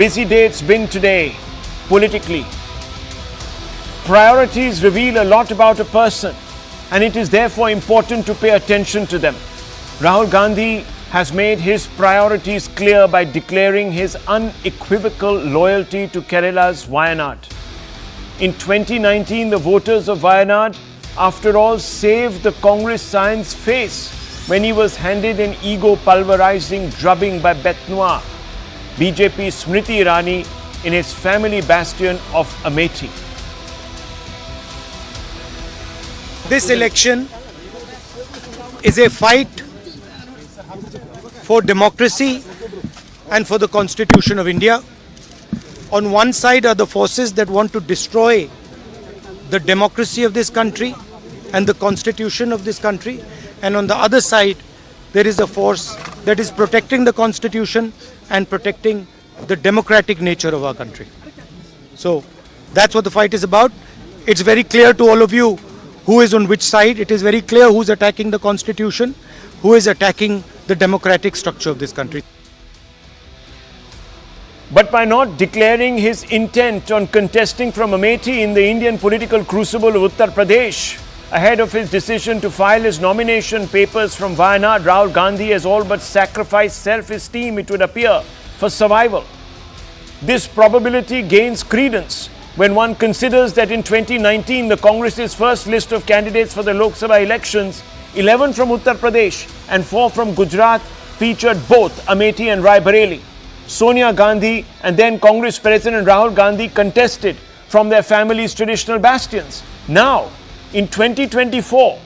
Busy day it's been today, politically. Priorities reveal a lot about a person, and it is therefore important to pay attention to them. Rahul Gandhi has made his priorities clear by declaring his unequivocal loyalty to Kerala's Wayanad. In 2019, the voters of Wayanad, after all, saved the Congress science face when he was handed an ego-pulverizing drubbing by Beth Noir, BJP Smriti Irani, in his family bastion of Amethi. This election is a fight for democracy and for the Constitution of India. On one side are the forces that want to destroy the democracy of this country and the Constitution of this country, and on the other side there is a force that is protecting the Constitution and protecting the democratic nature of our country. So that's what the fight is about. It's very clear to all of you who is on which side. It is very clear who is attacking the Constitution, who is attacking the democratic structure of this country. But by not declaring his intent on contesting from Amethi in the Indian political crucible of Uttar Pradesh, ahead of his decision to file his nomination papers from Wayanad, Rahul Gandhi has all but sacrificed self-esteem, it would appear, for survival. This probability gains credence when one considers that in 2019, the Congress's first list of candidates for the Lok Sabha elections, 11 from Uttar Pradesh and 4 from Gujarat, featured both Amethi and Rai Bareli. Sonia Gandhi and then Congress President Rahul Gandhi contested from their families' traditional bastions. Now, in 2024,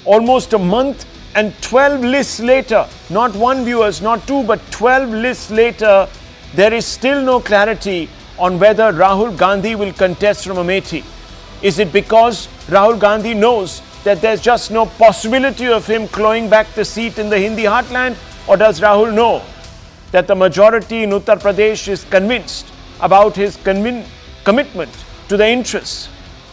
almost a month and 12 lists later, not one viewers, not two, but 12 lists later, there is still no clarity on whether Rahul Gandhi will contest from Amethi. Is it because Rahul Gandhi knows that there's just no possibility of him clawing back the seat in the Hindi heartland, or does Rahul know that the majority in Uttar Pradesh is convinced about his commitment to the interests?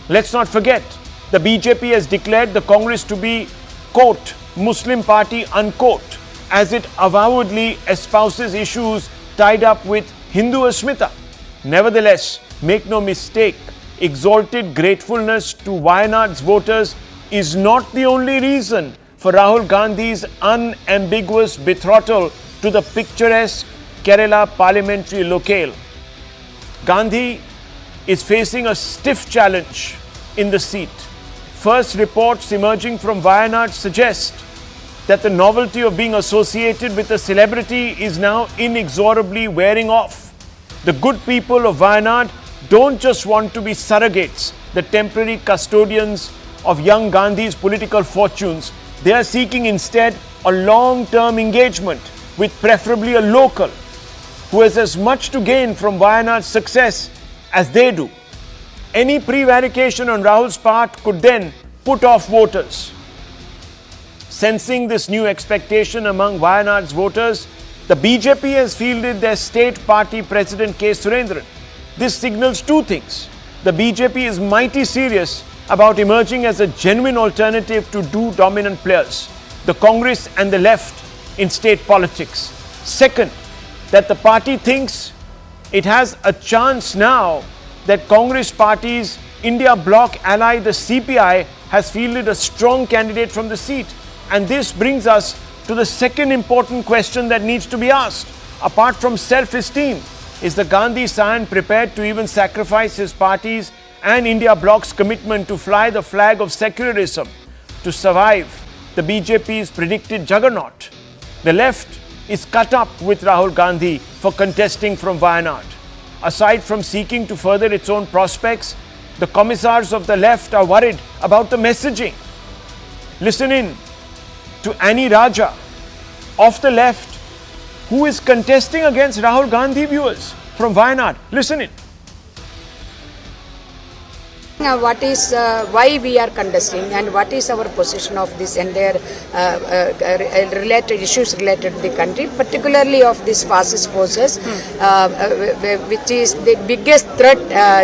Let's not forget, the BJP has declared the Congress to be, quote, Muslim party, unquote, as it avowedly espouses issues tied up with Hindu Asmita. Nevertheless, make no mistake, exalted gratefulness to Wayanad's voters is not the only reason for Rahul Gandhi's unambiguous betrothal to the picturesque Kerala parliamentary locale. Gandhi is facing a stiff challenge in the seat. First reports emerging from Wayanad suggest that the novelty of being associated with a celebrity is now inexorably wearing off. The good people of Wayanad don't just want to be surrogates, the temporary custodians of young Gandhi's political fortunes. They are seeking instead a long-term engagement with preferably a local who has as much to gain from Wayanad's success as they do. Any prevarication on Rahul's part could then put off voters. Sensing this new expectation among Wayanad's voters, the BJP has fielded their state party president K. Surendran. This signals two things. The BJP is mighty serious about emerging as a genuine alternative to two dominant players, the Congress and the left, in state politics. Second, that the party thinks it has a chance now that Congress Party's India bloc ally, the CPI, has fielded a strong candidate from the seat. And this brings us to the second important question that needs to be asked. Apart from self-esteem, is the Gandhi scion prepared to even sacrifice his party's and India bloc's commitment to fly the flag of secularism to survive the BJP's predicted juggernaut? The left is cut up with Rahul Gandhi for contesting from Wayanad. Aside from seeking to further its own prospects, the commissars of the left are worried about the messaging. Listen in to Annie Raja of the left, who is contesting against Rahul Gandhi, viewers, from Wayanad. Listen in. Why we are contesting and what is our position of this entire related issues related to the country, particularly of these fascist forces, which is the biggest threat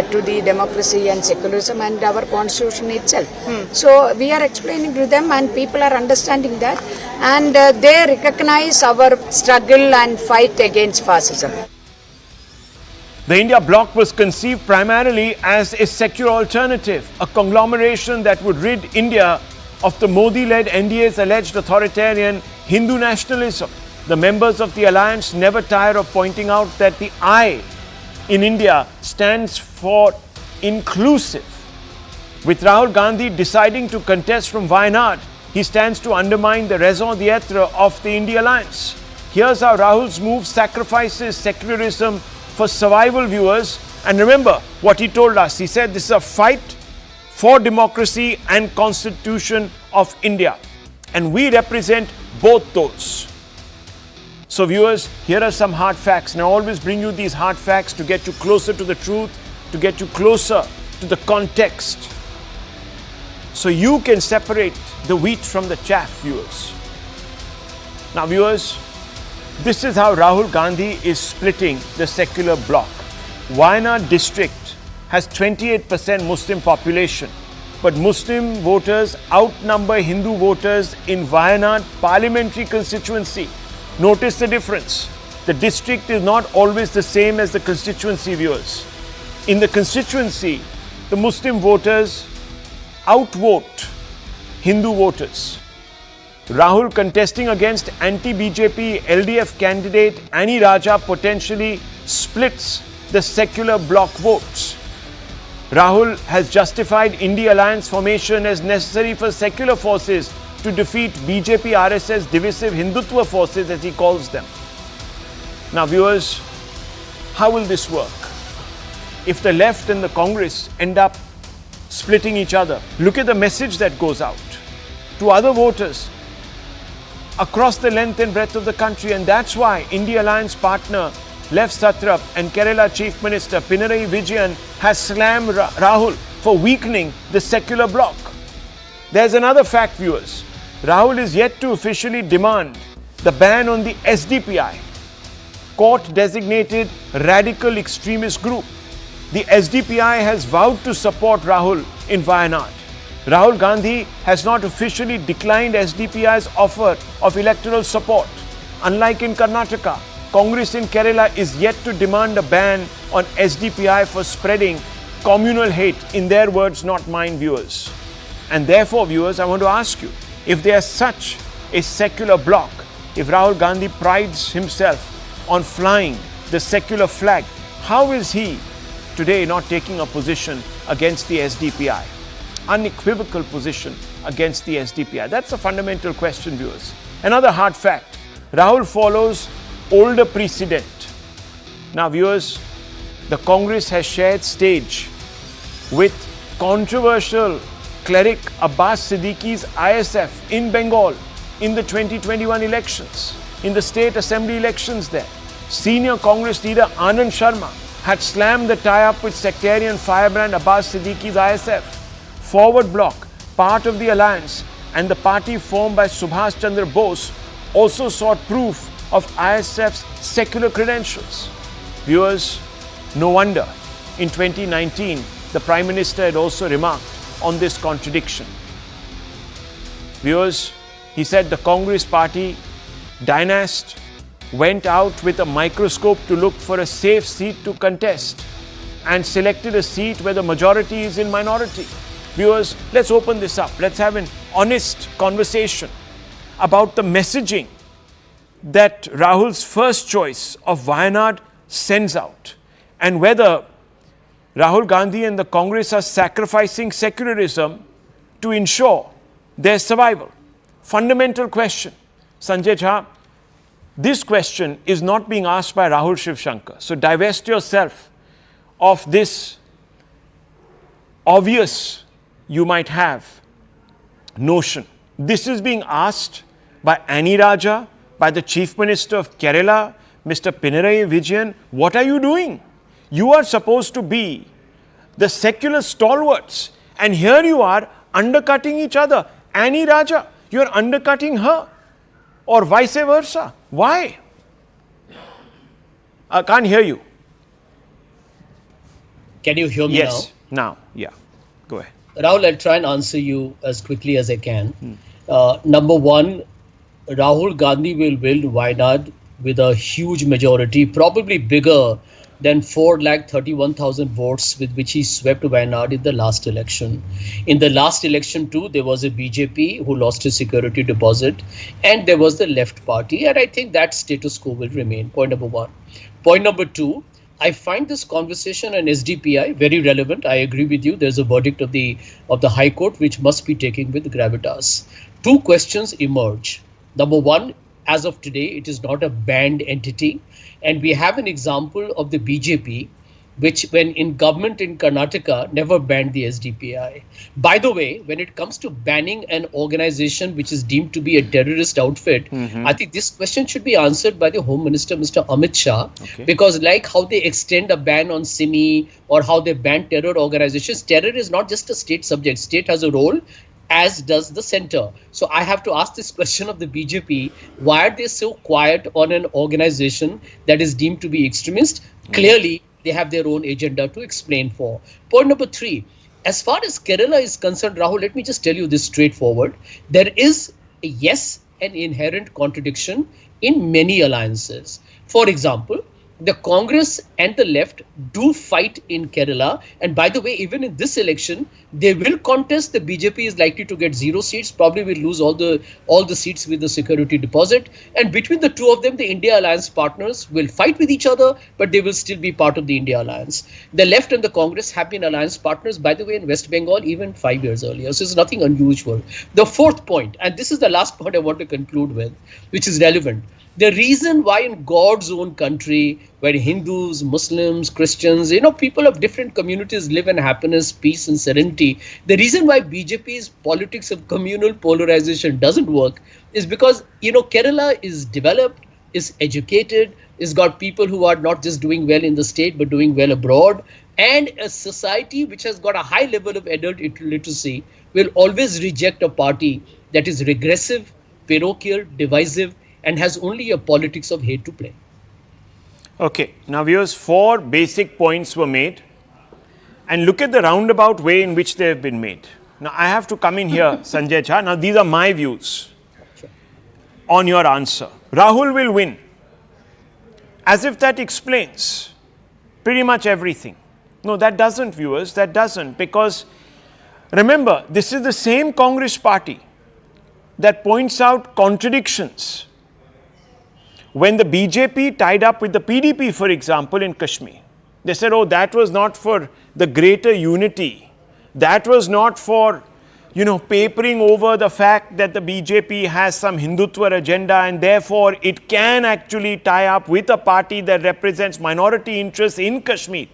to the democracy and secularism and our constitution itself. So we are explaining to them, and people are understanding that, and they recognize our struggle and fight against fascism. The India bloc was conceived primarily as a secular alternative, a conglomeration that would rid India of the Modi-led NDA's alleged authoritarian Hindu nationalism. The members of the alliance never tire of pointing out that the I in India stands for inclusive. With Rahul Gandhi deciding to contest from Wayanad, he stands to undermine the raison d'etre of the India alliance. Here's how Rahul's move sacrifices secularism for survival, viewers. And remember what he told us. He said this is a fight for democracy and Constitution of India. And we represent both those. So viewers, here are some hard facts. And I always bring you these hard facts to get you closer to the truth, to get you closer to the context, so you can separate the wheat from the chaff, viewers. Now viewers, this is how Rahul Gandhi is splitting the secular bloc. Wayanad district has 28% Muslim population, but Muslim voters outnumber Hindu voters in Wayanad parliamentary constituency. Notice the difference. The district is not always the same as the constituency, viewers. In the constituency, the Muslim voters outvote Hindu voters. Rahul contesting against anti-BJP LDF candidate Annie Raja potentially splits the secular bloc votes. Rahul has justified India alliance formation as necessary for secular forces to defeat BJP RSS divisive Hindutva forces, as he calls them. Now viewers, how will this work? If the left and the Congress end up splitting each other, look at the message that goes out to other voters across the length and breadth of the country. And that's why India alliance partner Left Satrap and Kerala Chief Minister Pinarayi Vijayan has slammed Rahul for weakening the secular bloc. There's another fact, viewers. Rahul is yet to officially demand the ban on the SDPI, court-designated radical extremist group. The SDPI has vowed to support Rahul in Wayanad. Rahul Gandhi has not officially declined SDPI's offer of electoral support. Unlike in Karnataka, Congress in Kerala is yet to demand a ban on SDPI for spreading communal hate, in their words, not mine, viewers. And therefore, viewers, I want to ask you, if there is such a secular bloc, if Rahul Gandhi prides himself on flying the secular flag, how is he today not taking a position against the SDPI? Unequivocal position against the SDPI. That's a fundamental question, viewers. Another hard fact, Rahul follows older precedent. Now, viewers, the Congress has shared stage with controversial cleric Abbas Siddiqui's ISF in Bengal in the 2021 elections, in the state assembly elections there. Senior Congress leader Anand Sharma had slammed the tie-up with sectarian firebrand Abbas Siddiqui's ISF. Forward Bloc, part of the alliance, and the party formed by Subhash Chandra Bose also sought proof of ISF's secular credentials. Viewers, no wonder in 2019 the Prime Minister had also remarked on this contradiction. Viewers, he said the Congress party dynast went out with a microscope to look for a safe seat to contest and selected a seat where the majority is in minority. Viewers, let's open this up. Let's have an honest conversation about the messaging that Rahul's first choice of Wayanad sends out, and whether Rahul Gandhi and the Congress are sacrificing secularism to ensure their survival. Fundamental question. Sanjay Jha, this question is not being asked by Rahul Shivshankar. So divest yourself of this obvious, you might have, notion. This is being asked by Annie Raja, by the Chief Minister of Kerala, Mr. Pinarayi Vijayan. What are you doing? You are supposed to be the secular stalwarts, and here you are undercutting each other. Annie Raja, you are undercutting her, or vice versa. Why? I can't hear you. Can you hear me now? Yes, now, yeah. Go ahead. Rahul, I'll try and answer you as quickly as I can. Number one, Rahul Gandhi will win Wayanad with a huge majority, probably bigger than 4,31,000 votes with which he swept Wayanad in the last election. In the last election too, there was a BJP who lost his security deposit, and there was the left party, and I think that status quo will remain. Point number one. Point number two, I find this conversation on SDPI very relevant. I agree with you. There's a verdict of the High Court which must be taken with gravitas. Two questions emerge. Number one, as of today, it is not a banned entity. And we have an example of the BJP, which when in government in Karnataka never banned the SDPI. By the way, when it comes to banning an organization which is deemed to be a terrorist outfit, I think this question should be answered by the Home Minister, Mr. Amit Shah, because like how they extend a ban on SIMI or how they ban terror organizations, terror is not just a state subject. State has a role, as does the center. So I have to ask this question of the BJP, why are they so quiet on an organization that is deemed to be extremist? Clearly, they have their own agenda to explain for. Point number three, as far as Kerala is concerned, Rahul, let me just tell you this straightforward. There is, an inherent contradiction in many alliances. For example, the Congress and the left do fight in Kerala. And by the way, even in this election, they will contest. The BJP is likely to get 0 seats, probably will lose all the seats with the security deposit. And between the two of them, the India Alliance partners will fight with each other, but they will still be part of the India Alliance. The left and the Congress have been alliance partners, by the way, in West Bengal, even 5 years earlier. So it's nothing unusual. The fourth point, and this is the last point I want to conclude with, which is relevant. The reason why in God's own country, where Hindus, Muslims, Christians, people of different communities live in happiness, peace and serenity, the reason why BJP's politics of communal polarization doesn't work is because, Kerala is developed, is educated, is got people who are not just doing well in the state, but doing well abroad. And a society which has got a high level of adult literacy will always reject a party that is regressive, parochial, divisive, and has only a politics of hate to play. Okay, now viewers, 4 basic points were made, and look at the roundabout way in which they have been made. Now I have to come in here, Sanjay Jha. Now these are my views on your answer. Rahul will win. As if that explains pretty much everything. No, that doesn't, viewers, that doesn't, because remember, this is the same Congress party that points out contradictions when the BJP tied up with the PDP, for example, in Kashmir. They said, oh, that was not for the greater unity. That was not for, papering over the fact that the BJP has some Hindutva agenda and therefore it can actually tie up with a party that represents minority interests in Kashmir.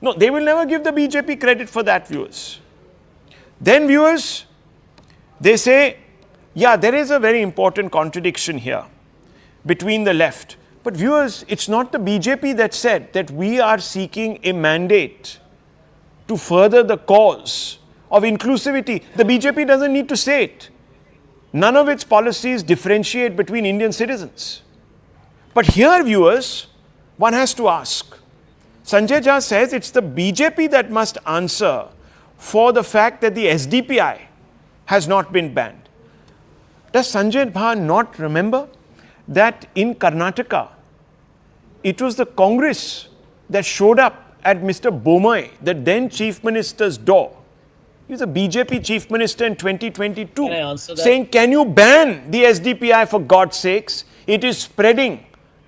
No, they will never give the BJP credit for that, viewers. Then, viewers, they say, yeah, there is a very important contradiction here between the left. But viewers, it's not the BJP that said that we are seeking a mandate to further the cause of inclusivity. The BJP doesn't need to say it. None of its policies differentiate between Indian citizens. But here, viewers, one has to ask. Sanjay Jha says it's the BJP that must answer for the fact that the SDPI has not been banned. Does Sanjay Jha not remember that in Karnataka, it was the Congress that showed up at Mr. Bomai, the then Chief Minister's door. He was a BJP Chief Minister in 2022, Can I answer that? saying, can you ban the SDPI for God's sakes? It is spreading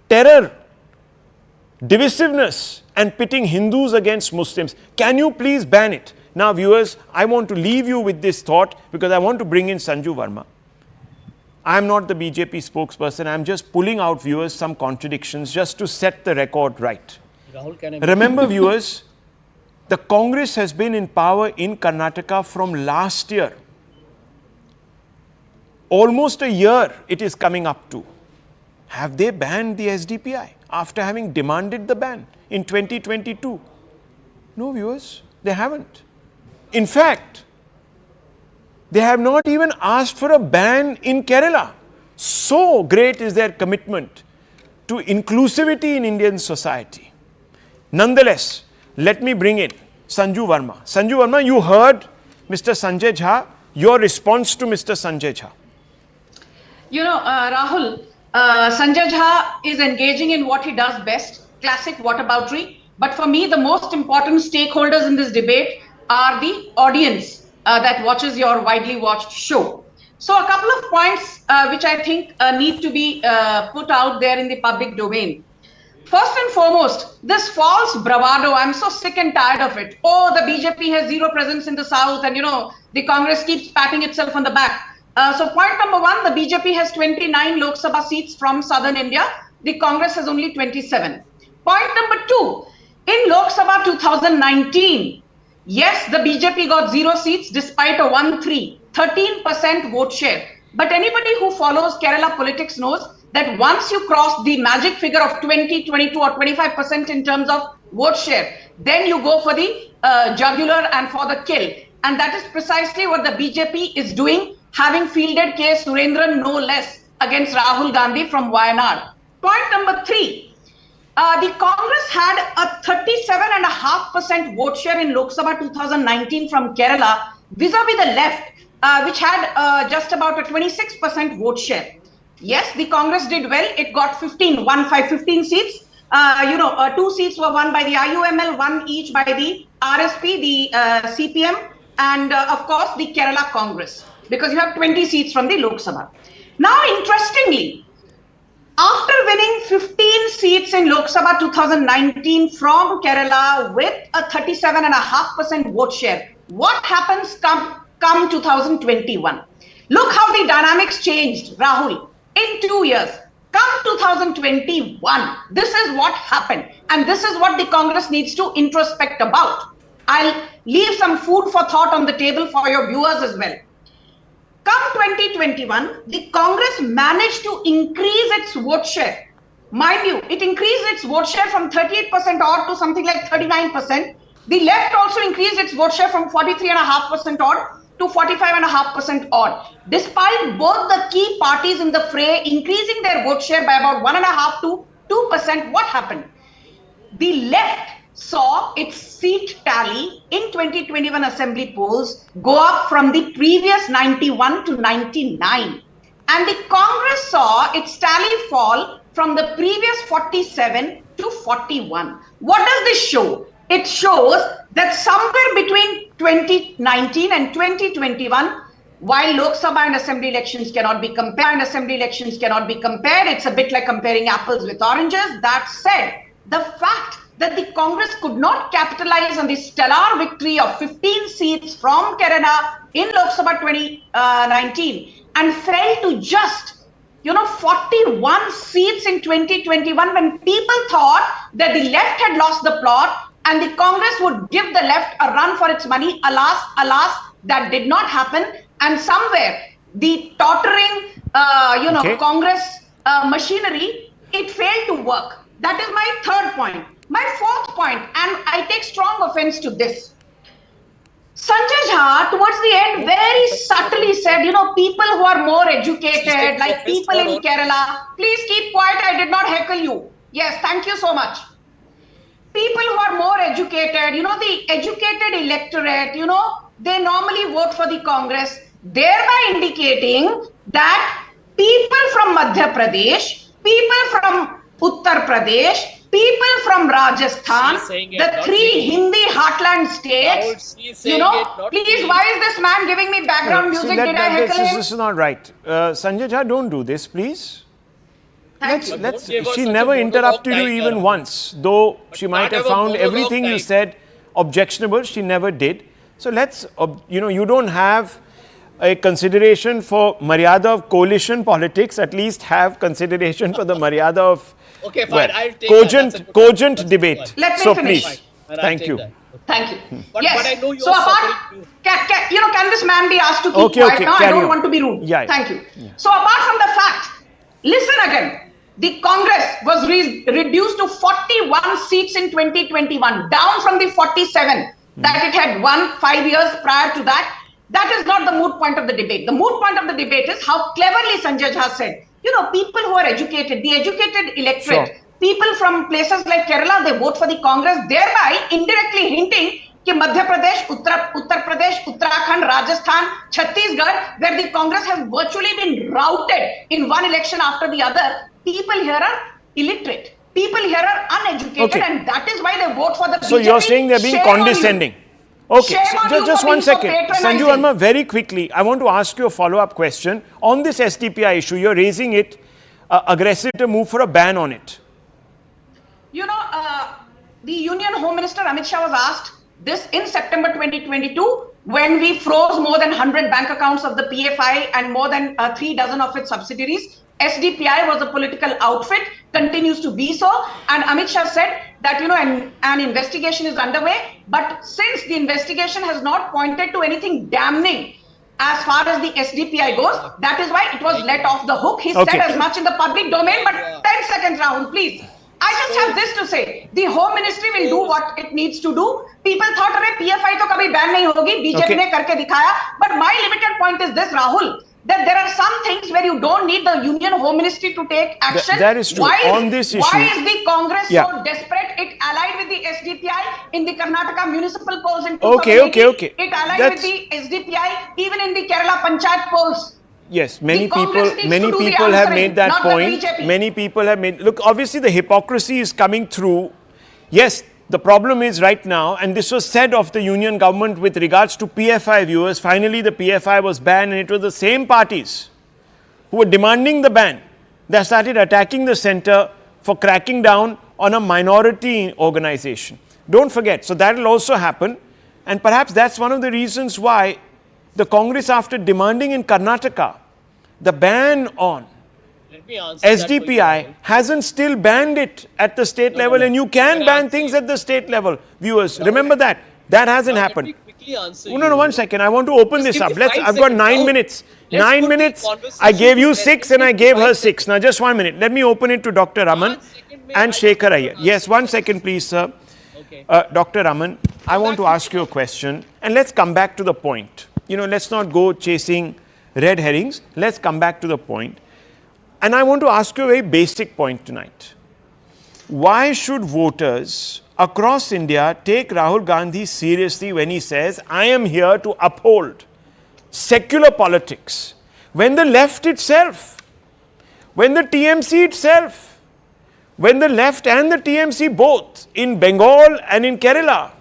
terror, divisiveness and pitting Hindus against Muslims. Can you please ban it? Now, viewers, I want to leave you with this thought because I want to bring in Sanju Verma. I am not the BJP spokesperson. I am just pulling out, viewers, some contradictions just to set the record right. Rahul, can I Remember, viewers, the Congress has been in power in Karnataka from last year. Almost a year it is coming up to. Have they banned the SDPI after having demanded the ban in 2022? No, viewers, they haven't. In fact, they have not even asked for a ban in Kerala. So great is their commitment to inclusivity in Indian society. Nonetheless, let me bring in Sanju Verma. Sanju Verma, you heard Mr. Sanjay Jha, your response to Mr. Sanjay Jha. Rahul, Sanjay Jha is engaging in what he does best, classic whataboutery. But for me, the most important stakeholders in this debate are the audience that watches your widely watched show. So a couple of points which I think need to be put out there in the public domain. First and foremost, this false bravado, I'm so sick and tired of it. Oh, the BJP has zero presence in the South and, the Congress keeps patting itself on the back. So point number one, the BJP has 29 Lok Sabha seats from southern India. The Congress has only 27. Point number two, in Lok Sabha 2019, yes, the BJP got 0 seats despite a 13% vote share. But anybody who follows Kerala politics knows that once you cross the magic figure of 20, 22 or 25% in terms of vote share, then you go for the jugular and for the kill. And that is precisely what the BJP is doing, having fielded K. Surendran no less against Rahul Gandhi from Wayanad. Point number three, the Congress had a 37.5% vote share in Lok Sabha 2019 from Kerala vis-a-vis the left, which had just about a 26% vote share. Yes, the Congress did well. It got 15 seats. 2 seats were won by the IUML, 1 each by the RSP, the CPM, and of course the Kerala Congress, because you have 20 seats from the Lok Sabha. Now, interestingly, after winning 15 seats in Lok Sabha 2019 from Kerala with a 37.5% vote share, what happens come 2021? Look how the dynamics changed, Rahul. In 2 years, come 2021, this is what happened. And this is what the Congress needs to introspect about. I'll leave some food for thought on the table for your viewers as well. Come 2021, the Congress managed to increase its vote share. Mind you, it increased its vote share from 38% odd to something like 39%. The left also increased its vote share from 43.5% odd to 45.5% odd. Despite both the key parties in the fray increasing their vote share by about 1.5 to 2%, what happened? The left saw its seat tally in 2021 assembly polls go up from the previous 91 to 99. And the Congress saw its tally fall from the previous 47 to 41. What does this show? It shows that somewhere between 2019 and 2021, while Lok Sabha and assembly elections cannot be compared, it's a bit like comparing apples with oranges. That said, the fact that the Congress could not capitalize on the stellar victory of 15 seats from Kerala in Lok Sabha 2019 and fell to just 41 seats in 2021 when people thought that the left had lost the plot and the Congress would give the left a run for its money. Alas, that did not happen. And somewhere the tottering, Congress machinery, it failed to work. That is my third point. My fourth point, and I take strong offense to this. Sanjay Jha, towards the end, very subtly said, people who are more educated, like people in Kerala, please keep quiet, I did not heckle you. Yes, thank you so much. People who are more educated, the educated electorate, they normally vote for the Congress, thereby indicating that people from Madhya Pradesh, people from Uttar Pradesh, people from Rajasthan, the 3 Hindi heartland states, please, why is this man giving me background music? Did I heckle him? This is not right. Sanjay Jha, don't do this, please. She never interrupted you even once, though she might have found everything you said objectionable. She never did. So let's, you don't have a consideration for Maryada of coalition politics. At least have consideration for the Maryada of I'll take cogent debate. Let me so finish. Please, thank you. Thank you. But I know so apart, can this man be asked to keep quiet now? I don't want to be rude. Yeah. Thank you. Yeah. So apart from the fact, listen again. The Congress was reduced to 41 seats in 2021, down from the 47 that it had won 5 years prior to that. That is not the moot point of the debate. The moot point of the debate is how cleverly Sanjay Jha said, people who are educated, the educated electorate, people from places like Kerala, they vote for the Congress, thereby indirectly hinting that Madhya Pradesh, Uttar Pradesh, Uttarakhand, Rajasthan, Chhattisgarh, where the Congress has virtually been routed in one election after the other, people here are illiterate. People here are uneducated, and that is why they vote for the BJP. So you're saying they're being Shame on you. condescending. Okay, Shame so on you just for one being so second. patronizing. Sanju Verma, very quickly, I want to ask you a follow-up question. On this SDPI issue, you're raising it aggressive to move for a ban on it. You know, the Union Home Minister Amit Shah was asked this in September 2022 when we froze more than 100 bank accounts of the PFI and more than 3 dozen of its subsidiaries. SDPI was a political outfit, continues to be so, and Amit Shah said that, you know, an investigation is underway, but since the investigation has not pointed to anything damning as far as the SDPI goes, that is why it was let off the hook. He said as much in the public domain, but 10 seconds, Rahul, please. I just have this to say, the Home Ministry will do what it needs to do. People thought, "Arey, PFI to kabhi ban nahi hogi, BJP ne karke dikhaya." But my limited point is this, Rahul, that there are some things where you don't need the Union Home Ministry to take action. That is true. On this issue, why is the Congress so desperate? It allied with the SDPI in the Karnataka municipal polls in 2018. Okay. It allied with the SDPI even in the Kerala Panchayat polls. Yes, many people have made that point. Many people have made, look, obviously the hypocrisy is coming through. Yes, the problem is right now, and this was said of the union government with regards to PFI viewers, finally the PFI was banned, and it was the same parties who were demanding the ban that started attacking the center for cracking down on a minority organization. Don't forget, so that will also happen, and perhaps that's one of the reasons why the Congress, after demanding in Karnataka the ban on SDPI, hasn't still banned it at the state level, and you can ban things at the state level. Viewers, remember that. That hasn't happened. No, 1 second. I want to open this up. I've got 9 minutes. 9 minutes. I gave you 6 and I gave her 6. Now, just 1 minute. Let me open it to Dr. Raman and Shekhar Iyer. Yes, 1 second, please, sir. Dr. Raman, I want to ask you a question, and let's come back to the point. You know, let's not go chasing red herrings. Let's come back to the point. And I want to ask you a very basic point tonight. Why should voters across India take Rahul Gandhi seriously when he says, "I am here to uphold secular politics," when the left itself, when the TMC itself, when the left and the TMC both in Bengal and in Kerala,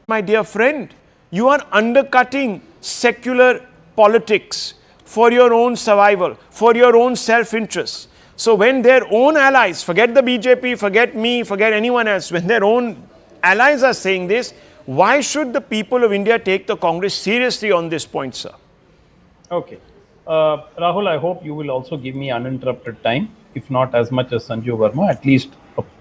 my dear friend, you are undercutting secular politics for your own survival, for your own self-interest. So when their own allies, forget the BJP, forget me, forget anyone else, when their own allies are saying this, why should the people of India take the Congress seriously on this point, sir? Okay. Rahul, I hope you will also give me uninterrupted time, if not as much as Sanju Verma, at least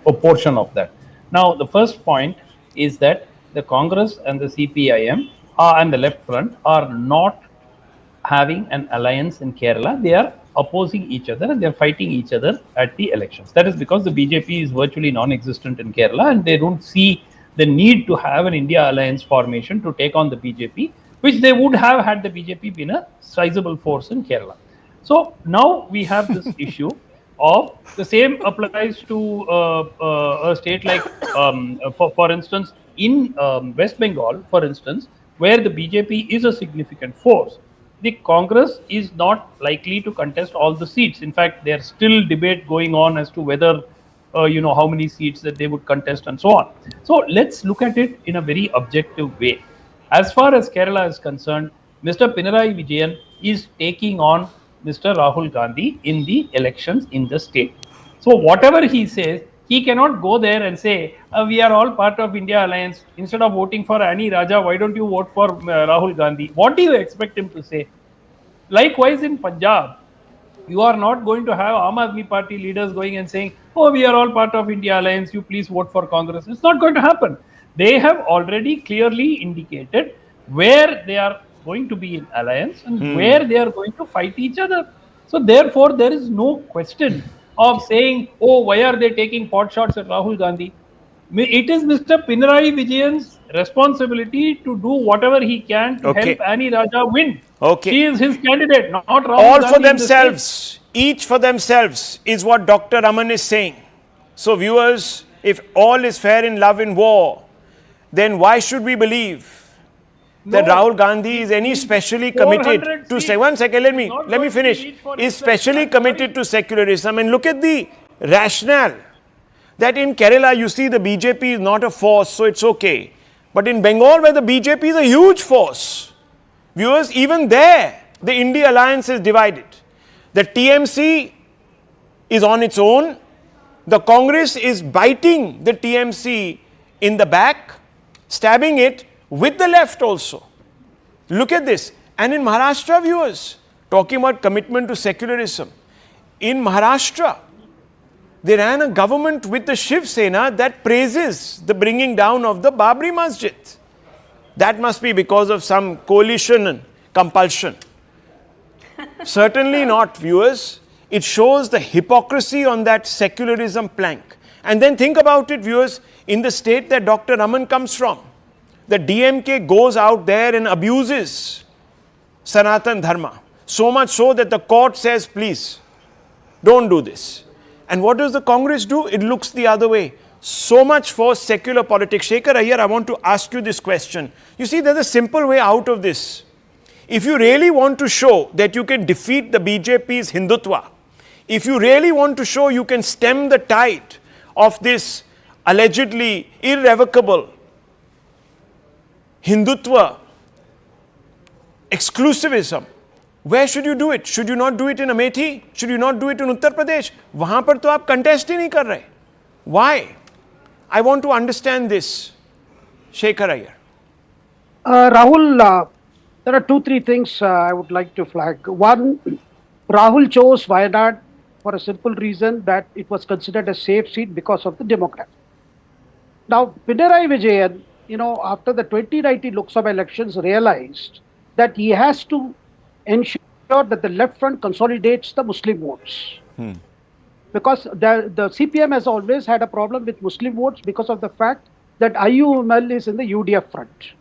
a portion of that. Now, the first point is that the Congress and the CPIM and the left front are not having an alliance in Kerala. They are opposing each other and they are fighting each other at the elections. That is because the BJP is virtually non-existent in Kerala and they don't see the need to have an India alliance formation to take on the BJP, which they would have had the BJP been a sizable force in Kerala. So now we have this issue of the same applies to a state like, for instance, in West Bengal, for instance, where the BJP is a significant force. The Congress is not likely to contest all the seats. In fact, there's still debate going on as to whether, how many seats that they would contest and so on. So let's look at it in a very objective way. As far as Kerala is concerned, Mr. Pinarayi Vijayan is taking on Mr. Rahul Gandhi in the elections in the state. So whatever he says, he cannot go there and say, we are all part of India Alliance. Instead of voting for Annie Raja, why don't you vote for Rahul Gandhi? What do you expect him to say? Likewise, in Punjab, you are not going to have Aam Aadmi Party leaders going and saying, oh, we are all part of India Alliance, you please vote for Congress. It's not going to happen. They have already clearly indicated where they are going to be in alliance and where they are going to fight each other. So therefore, there is no question of saying, oh, why are they taking pot shots at Rahul Gandhi? It is Mr. Pinarayi Vijayan's responsibility to do whatever he can to help Annie Raja win. He is his candidate, not Rahul All Gandhi for themselves, each for themselves is what Dr. Raman is saying. So viewers, if all is fair in love in war, then why should we believe that Rahul Gandhi is any specially committed to say, one second, let me finish, is specially committed to secularism? And look at the rationale. that in Kerala you see the BJP is not a force, so it's okay. But in Bengal, where the BJP is a huge force, viewers, even there, the India alliance is divided. The TMC is on its own. The Congress is biting the TMC in the back, stabbing it with the left also. Look at this. And in Maharashtra, viewers, talking about commitment to secularism, in Maharashtra, they ran a government with the Shiv Sena that praises the bringing down of the Babri Masjid. That must be because of some coalition and compulsion. Certainly not, viewers. It shows the hypocrisy on that secularism plank. And then think about it, viewers, in the state that Dr. Raman comes from. The DMK goes out there and abuses Sanatan Dharma. So much so that the court says, please, don't do this. And what does the Congress do? It looks the other way. So much for secular politics. Shekhar Iyer, I want to ask you this question. You see, there's a simple way out of this. If you really want to show that you can defeat the BJP's Hindutva, if you really want to show you can stem the tide of this allegedly irrevocable Hindutva exclusivism, where should you do it? Should you not do it in Amethi? Should you not do it in Uttar Pradesh? वहाँ पर तो आप contest ही नहीं कर रहे. Why? I want to understand this. Shekhar Iyer. Rahul, there are 2-3 things I would like to flag. One, Rahul chose Wayanad for a simple reason that it was considered a safe seat because of the Democrats. Now, Pinarayi Vijayan, after the 2019 Lok Sabha elections, realized that he has to ensure that the left front consolidates the Muslim votes. Because the CPM has always had a problem with Muslim votes because of the fact that IUML is in the UDF front.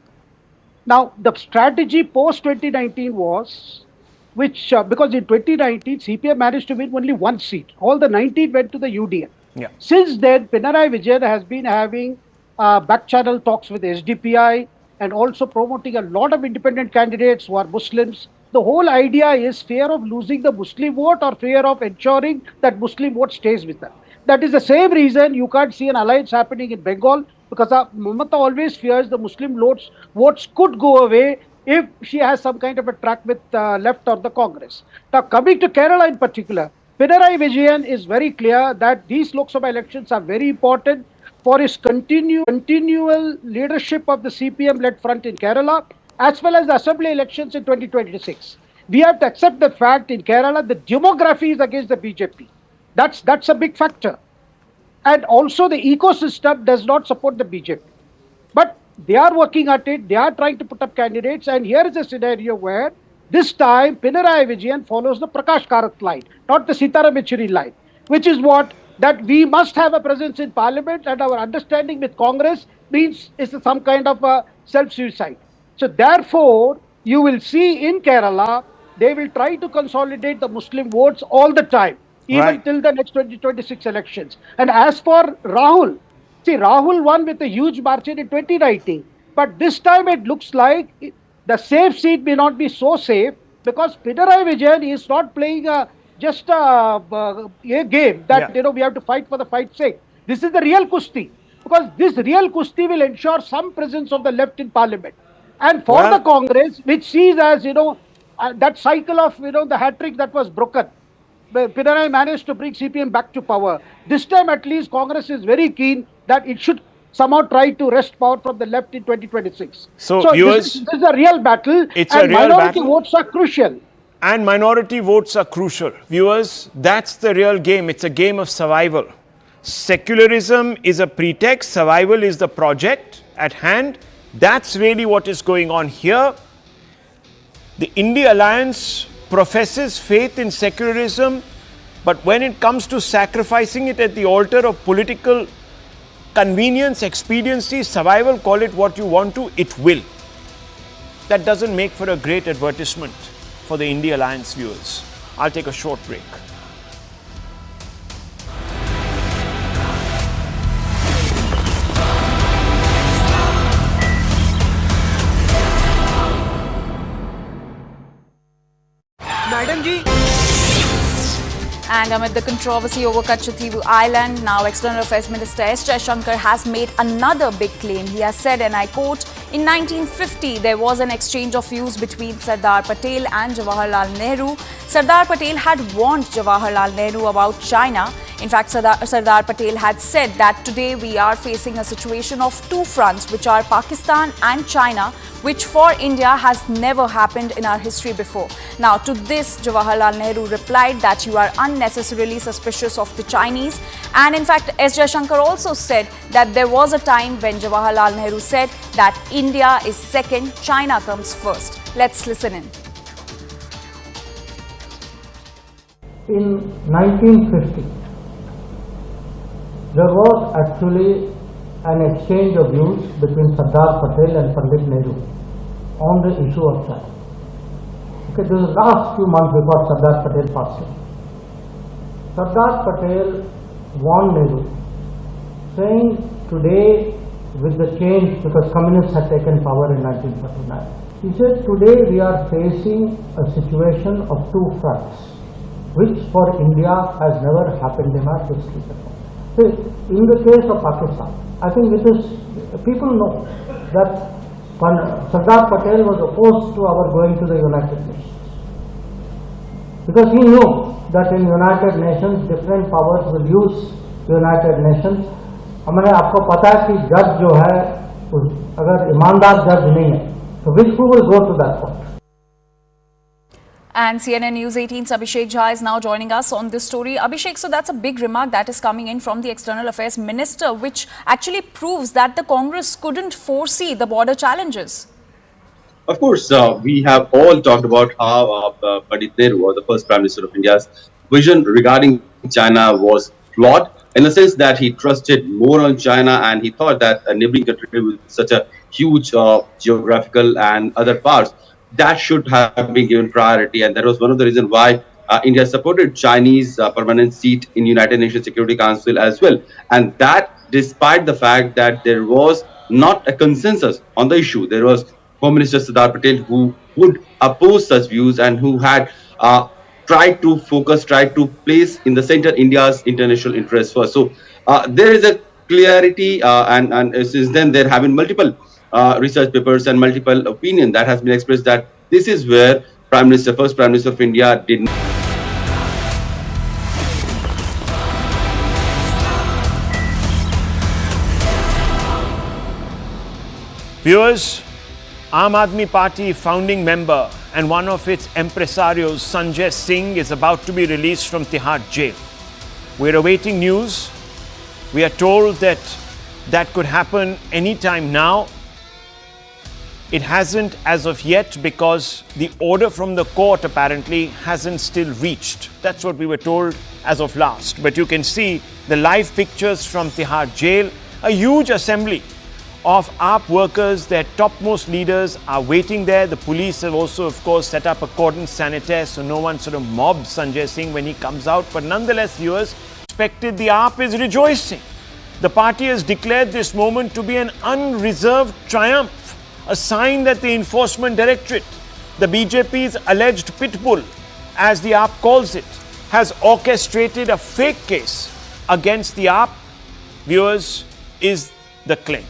Now, the strategy post-2019 was, because in 2019, CPM managed to win only 1 seat. All the 19 went to the UDF. Yeah. Since then, Pinarayi Vijayan has been having back-channel talks with SDPI and also promoting a lot of independent candidates who are Muslims. The whole idea is fear of losing the Muslim vote or fear of ensuring that Muslim vote stays with them. That is the same reason you can't see an alliance happening in Bengal, because Mamata always fears the Muslim votes could go away if she has some kind of a track with left or the Congress. Now, coming to Kerala in particular, Pinarayi Vijayan is very clear that these Lok Sabha elections are very important for his continual leadership of the CPM-led front in Kerala, as well as the assembly elections in 2026. We have to accept the fact in Kerala the demography is against the BJP. That's a big factor. And also the ecosystem does not support the BJP. But they are working at it, they are trying to put up candidates, and here is a scenario where this time Pinarayi Vijayan follows the Prakash Karath line, not the Sitaram Yechuri line, which is that we must have a presence in parliament, and our understanding with Congress means it's some kind of a self-suicide. So therefore, you will see in Kerala, they will try to consolidate the Muslim votes all the time, even till the next 2026 elections. And as for Rahul, Rahul won with a huge margin in 2019. But this time it looks like the safe seat may not be so safe, because Pinarayi Vijayan is not playing just a game that we have to fight for the fight's sake. This is the real kusti, because this real kusti will ensure some presence of the left in parliament. And for the Congress, which sees as, that cycle of, the hat-trick that was broken, Pinarayi managed to bring CPM back to power. This time at least Congress is very keen that it should somehow try to wrest power from the left in 2026. So this is a real battle, and minority votes are crucial. And minority votes are crucial. Viewers, that's the real game. It's a game of survival. Secularism is a pretext. Survival is the project at hand. That's really what is going on here. The India Alliance professes faith in secularism, but when it comes to sacrificing it at the altar of political convenience, expediency, survival, call it what you want to, it will. That doesn't make for a great advertisement for the India Alliance, viewers. I'll take a short break. Madam ji And amid the controversy over Kachativu Island, now External Affairs Minister S. Jaishankar has made another big claim. He has said, and I quote, in 1950, there was an exchange of views between Sardar Patel and Jawaharlal Nehru. Sardar Patel had warned Jawaharlal Nehru about China. In fact, Sardar Patel had said that today we are facing a situation of two fronts, which are Pakistan and China, which for India has never happened in our history before. Now, to this, Jawaharlal Nehru replied that you are unnecessarily suspicious of the Chinese. And in fact, S. Jaishankar also said that there was a time when Jawaharlal Nehru said that India is second, China comes first. Let's listen in. In 1950, there was actually an exchange of views between Sardar Patel and Pandit Nehru on the issue of China. Okay, this is the last few months before Sardar Patel passed away. Sardar Patel warned Nehru, saying today with the change, because communists had taken power in 1949, he said today we are facing a situation of two fronts, which for India has never happened in our history before. See, in the case of Pakistan, I think it is, people know that Sardar Patel was opposed to our going to the United Nations. Because he knew that in United Nations, different powers will use United Nations. हमारे आपको पता है कि जज जो है, अगर ईमानदार जज नहीं है, तो who will go to that court? And CNN News 18's Abhishek Jha is now joining us on this story. Abhishek, so that's a big remark that is coming in from the External Affairs Minister, which actually proves that the Congress couldn't foresee the border challenges. Of course, we have all talked about how Pandit Nehru, or the first Prime Minister of India's vision regarding China was flawed, in the sense that he trusted more on China and he thought that a neighboring country with such a huge geographical and other parts, that should have been given priority, and that was one of the reasons why India supported Chinese permanent seat in United Nations Security Council as well, and that despite the fact that there was not a consensus on the issue. There was Home Minister Sardar Patel who would oppose such views and who had tried to place in the center India's international interests first. So there is a clarity, and since then there have been multiple research papers and multiple opinion that has been expressed that this is where first Prime Minister of India did not. Viewers, Aam Aadmi Party founding member and one of its impresarios, Sanjay Singh, is about to be released from Tihar jail. We're awaiting news. We are told that that could happen anytime now. It hasn't as of yet because the order from the court apparently hasn't still reached. That's what we were told as of last. But you can see the live pictures from Tihar jail, a huge assembly of AAP workers. Their topmost leaders are waiting there. The police have also, of course, set up a cordon sanitaire so no one sort of mobs Sanjay Singh when he comes out. But nonetheless, viewers, expected the AAP is rejoicing. The party has declared this moment to be an unreserved triumph, a sign that the Enforcement Directorate, the BJP's alleged pitbull, as the AAP calls it, has orchestrated a fake case against the AAP. Viewers, is the claim.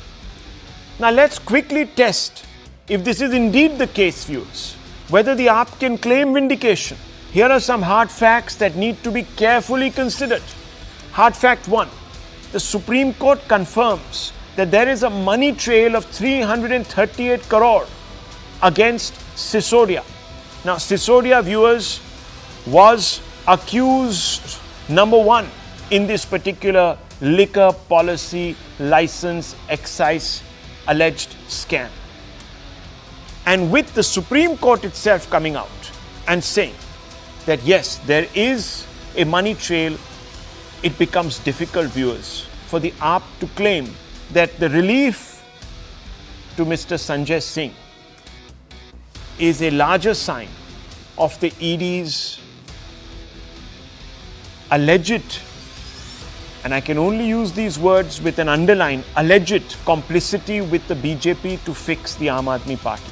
Now let's quickly test if this is indeed the case, viewers, whether the AAP can claim vindication. Here are some hard facts that need to be carefully considered. Hard fact 1. The Supreme Court confirms that there is a money trail of 338 crore against Sisodia. Now, Sisodia, viewers, was accused number 1 in this particular liquor policy license excise alleged scam. And with the Supreme Court itself coming out and saying that yes, there is a money trail, it becomes difficult, viewers, for the AAP to claim that the relief to Mr. Sanjay Singh is a larger sign of the ED's alleged, and I can only use these words with an underline, alleged complicity with the BJP to fix the Aam Aadmi Party.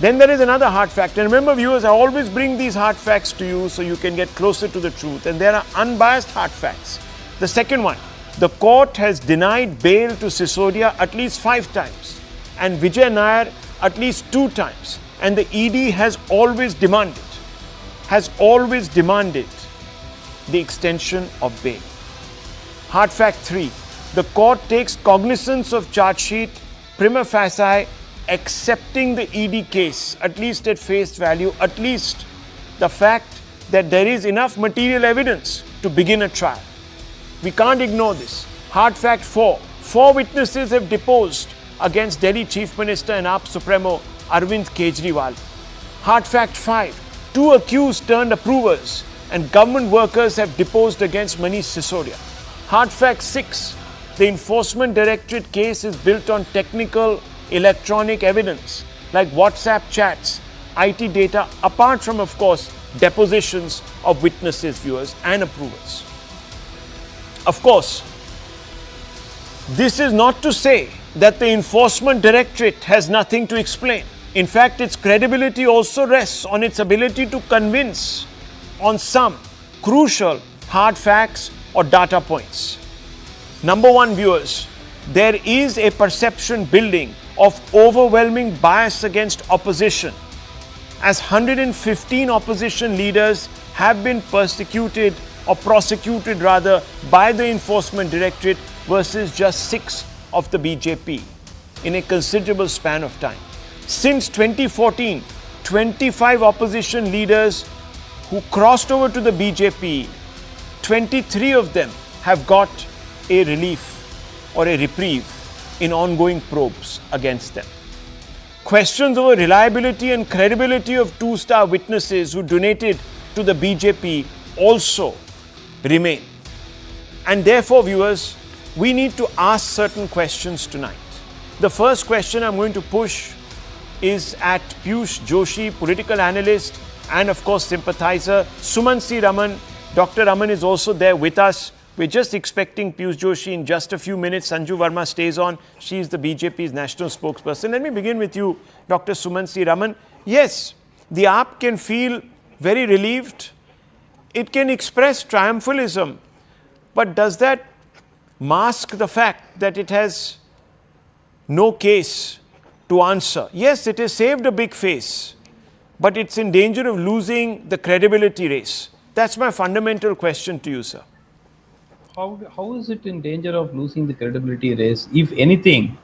Then there is another hard fact. And remember, viewers, I always bring these hard facts to you so you can get closer to the truth. And there are unbiased hard facts. The second one, the court has denied bail to Sisodia at least 5 times and Vijay Nair at least 2 times. And the ED has always demanded the extension of bail. Hard fact 3, the court takes cognizance of charge sheet prima facie accepting the ED case, at least at face value, at least the fact that there is enough material evidence to begin a trial. We can't ignore this. Hard fact 4, 4 witnesses have deposed against Delhi Chief Minister and AAP Supremo Arvind Kejriwal. Hard fact 5, 2 accused turned approvers and government workers have deposed against Manish Sisodia. Hard fact 6, the Enforcement Directorate case is built on technical electronic evidence like WhatsApp chats, IT data, apart from, of course, depositions of witnesses, viewers, and approvers. Of course, this is not to say that the Enforcement Directorate has nothing to explain. In fact, its credibility also rests on its ability to convince on some crucial hard facts or data points. Number 1, viewers, there is a perception building of overwhelming bias against opposition, as 115 opposition leaders have been persecuted or prosecuted rather by the Enforcement Directorate versus just 6 of the BJP in a considerable span of time. Since 2014, 25 opposition leaders who crossed over to the BJP, 23 of them have got a relief or a reprieve in ongoing probes against them. Questions over reliability and credibility of 2-star witnesses who donated to the BJP also remain. And therefore, viewers, we need to ask certain questions tonight. The first question I'm going to push is at Piyush Joshi, political analyst and of course sympathizer. Suman C. Raman, Dr. Raman is also there with us. We're just expecting Piyush Joshi in just a few minutes. Sanju Verma stays on. She is the BJP's national spokesperson. Let me begin with you, Dr. Suman C. Raman. Yes, the AAP can feel very relieved. It can express triumphalism. But does that mask the fact that it has no case to answer? Yes, it has saved a big face, but it's in danger of losing the credibility race. That's my fundamental question to you, sir. How is it in danger of losing the credibility race? If anything,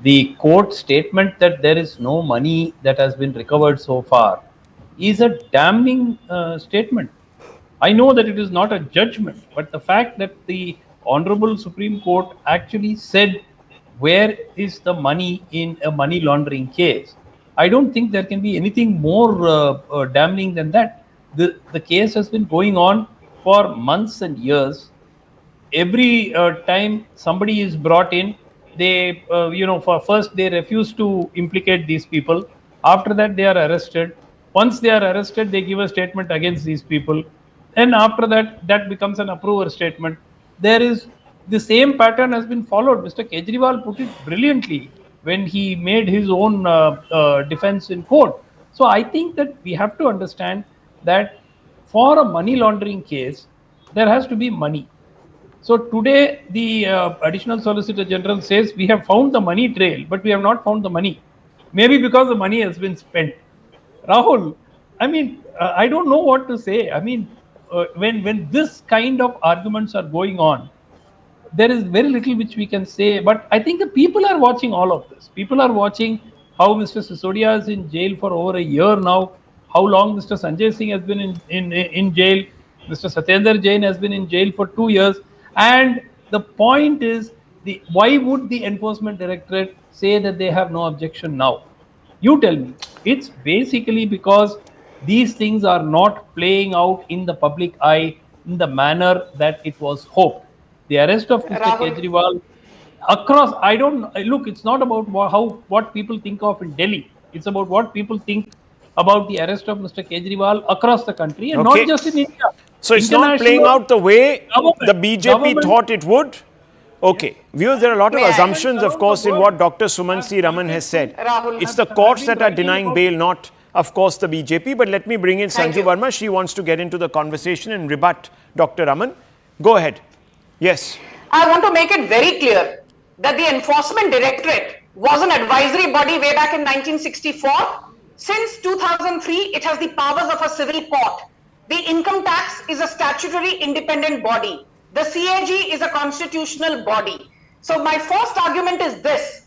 the court statement that there is no money that has been recovered so far is a damning statement. I know that it is not a judgment, but the fact that the Honorable Supreme Court actually said where is the money in a money laundering case, I don't think there can be anything more damning than that. The case has been going on for months and years. Every time somebody is brought in, they, first they refuse to implicate these people. After that, they are arrested. Once they are arrested, they give a statement against these people. And after that, that becomes an approver statement. There is the same pattern has been followed. Mr. Kejriwal put it brilliantly when he made his own defense in court. So I think that we have to understand that for a money laundering case, there has to be money. So today, the Additional Solicitor General says we have found the money trail, but we have not found the money. Maybe because the money has been spent. Rahul, I mean, I don't know what to say. I mean, when this kind of arguments are going on, there is very little which we can say. But I think the people are watching all of this. People are watching how Mr. Sisodia is in jail for over a year now, how long Mr. Sanjay Singh has been in jail, Mr. Satyendra Jain has been in jail for 2 years. And the point is, why would the Enforcement Directorate say that they have no objection now? You tell me. It's basically because these things are not playing out in the public eye in the manner that it was hoped. The arrest of Mr. Kejriwal across, I don't look, it's not about what people think of in Delhi. It's about what people think about the arrest of Mr. Kejriwal across the country and not just in India. So it's not playing out the way the BJP thought it would. Okay. Viewers, there are a lot of May I? assumptions, of course, in what Dr. Suman C. Raman has said. Rahul. It's the courts that are denying bail, not, of course, the BJP. But let me bring in Thank Sanju you. Verma. She wants to get into the conversation and rebut Dr. Raman. Go ahead. Yes. I want to make it very clear that the Enforcement Directorate was an advisory body way back in 1964. Since 2003, it has the powers of a civil court. The income tax is a statutory independent body. The CAG is a constitutional body. So my first argument is this: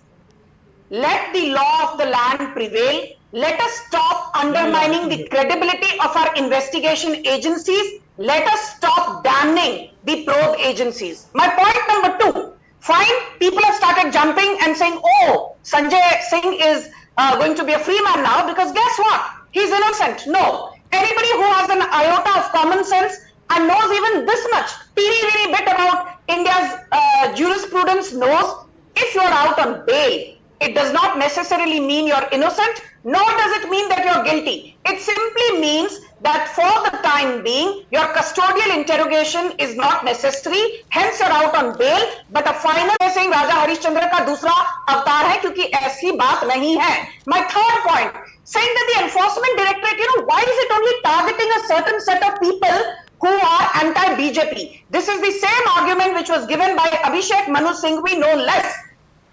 let the law of the land prevail. Let us stop undermining the credibility of our investigation agencies. Let us stop damning the probe agencies. My point number 2, fine, people have started jumping and saying, oh, Sanjay Singh is going to be a free man now, because guess what? He's innocent. No. Anybody who has an iota of common sense and knows even this much, teeny bit about India's jurisprudence knows, if you're out on bail, it does not necessarily mean you're innocent, nor does it mean that you're guilty. It simply means that for the time being, your custodial interrogation is not necessary, hence you're out on bail, but a final saying Raja Harishchandra ka dusra avatar hai, kyunki aisi baat nahi hai. My third point, saying that the Enforcement Directorate, why is it only targeting a certain set of people who are anti-BJP? This is the same argument which was given by Abhishek Manu Singhvi, no less,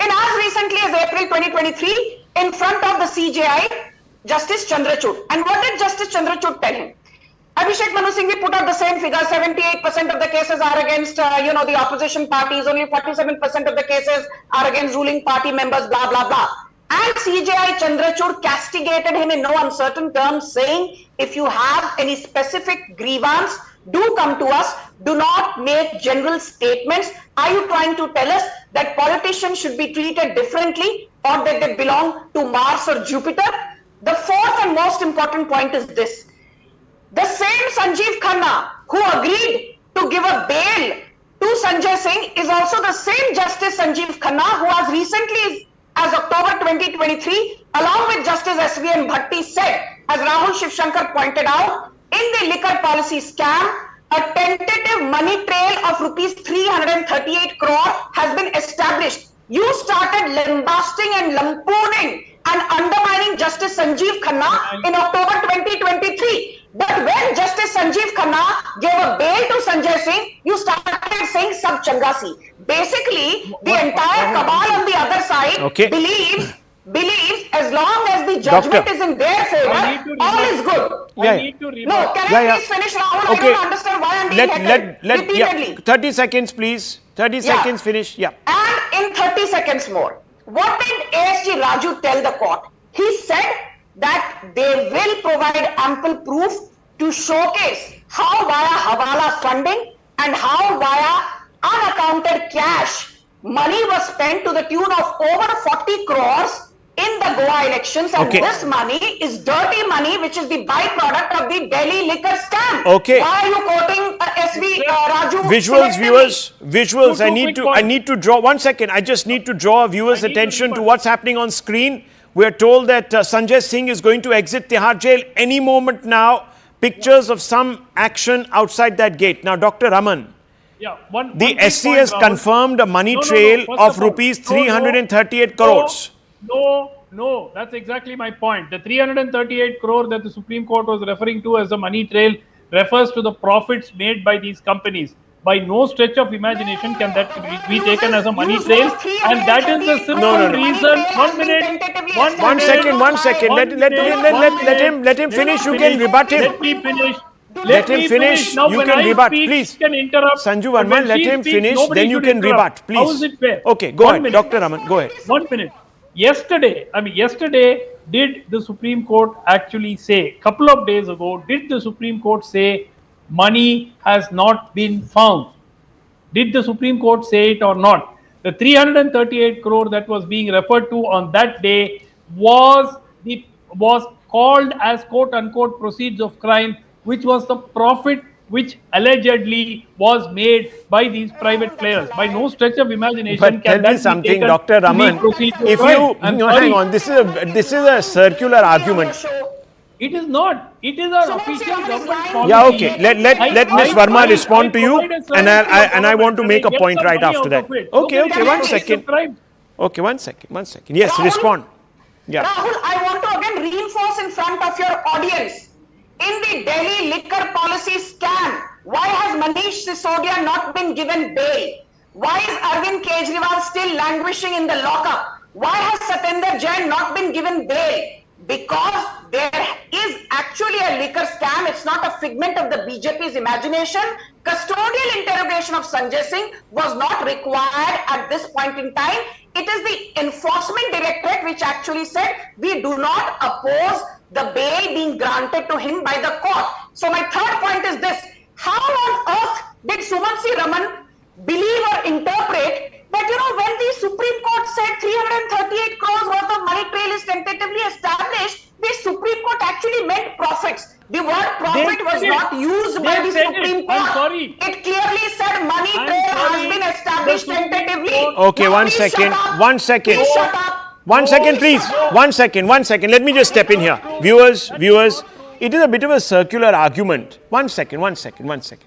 in as recently as April 2023, in front of the CJI, Justice Chandrachud. And what did Justice Chandrachud tell him? Abhishek Manu Singhvi put out the same figure: 78% of the cases are against, the opposition parties. Only 47% of the cases are against ruling party members. Blah blah blah. And CJI Chandrachud castigated him in no uncertain terms, saying, if you have any specific grievance, do come to us. Do not make general statements. Are you trying to tell us that politicians should be treated differently, or that they belong to Mars or Jupiter? The fourth and most important point is this: the same Sanjeev Khanna who agreed to give a bail to Sanjay Singh is also the same Justice Sanjeev Khanna who has recently, as October 2023, along with Justice S.V.N. Bhatti, said, as Rahul Shivshankar pointed out, in the liquor policy scam, a tentative money trail of rupees 338 crore has been established. You started lambasting and lampooning and undermining Justice Sanjeev Khanna in October 2023. But when Justice Sanjeev Khanna gave a bail to Sanjay Singh, you started saying sab changa si. Basically, the entire cabal on the other side believes as long as the judgment is in their favor, all is good. No, can I please finish, Rahul? Okay. I don't understand why I'm being headed repeatedly. 30 seconds, please. 30 seconds, finish. Yeah. And in 30 seconds more, what did ASG Raju tell the court? He said that they will provide ample proof to showcase how via Hawala funding and how via unaccounted cash money was spent to the tune of over 40 crores in the Goa elections, and this money is dirty money, which is the byproduct of the Delhi liquor scam. Okay. Why are you quoting S.V. Raju? Visuals, viewers, visuals. I need to draw 1 second. I just need to draw viewers' attention to what's happening on screen. We are told that Sanjay Singh is going to exit Tihar jail any moment now. Pictures of some action outside that gate. Now, Dr. Raman. Yeah, the SC has confirmed a money trail of rupees 338 crores. No, that's exactly my point. The 338 crore that the Supreme Court was referring to as a money trail refers to the profits made by these companies. By no stretch of imagination can that be taken as a money trail, and that is the simple reason. 1 minute. One second. Let him finish. You can rebut him. Let me finish. Let him finish. Now, you can rebut, please. Can interrupt. Sanju Verma, let him finish. Then you can rebut, please. How is it fair? Okay, go ahead, Dr. Raman. Go ahead. 1 minute. Yesterday, did the Supreme Court actually say, couple of days ago, did the Supreme Court say money has not been found? Did the Supreme Court say it or not? The 338 crore that was being referred to on that day was called as quote unquote proceeds of crime, which was the profit which allegedly was made by these private players. By no stretch of imagination but can tell me that something, be Dr. Raman. If If you hang on, this is a circular argument. It is not. It is our So official what's your government line? policy. Yeah, okay. Let Ms. Verma respond to you, and I want to make a point right after that. Okay, one second. Okay, one second. Yes, Rahul? respond. Yeah. Rahul, I want to again reinforce in front of your audience. In the Delhi liquor policy scam, why has Manish Sisodia not been given bail? Why is Arvind Kejriwal still languishing in the lockup? Why has Satinder Jain not been given bail? Because there is actually a liquor scam. It's not a figment of the BJP's imagination. Custodial interrogation of Sanjay Singh was not required at this point in time. It is the Enforcement Directorate which actually said we do not oppose the bail being granted to him by the court. So my third point is this. How on earth did Sumansi Raman believe or interpret that, when the Supreme Court said 338 crores worth of money trail is tentatively established, the Supreme Court actually meant profits. The word profit was not used by the Supreme Court. I'm sorry. It clearly said money trail has been established tentatively. Okay, Now, one please second. shut up. 1 second. Please shut up. 1 second, please. 1 second. Let me just step in here. Viewers, it is a bit of a circular argument. 1 second.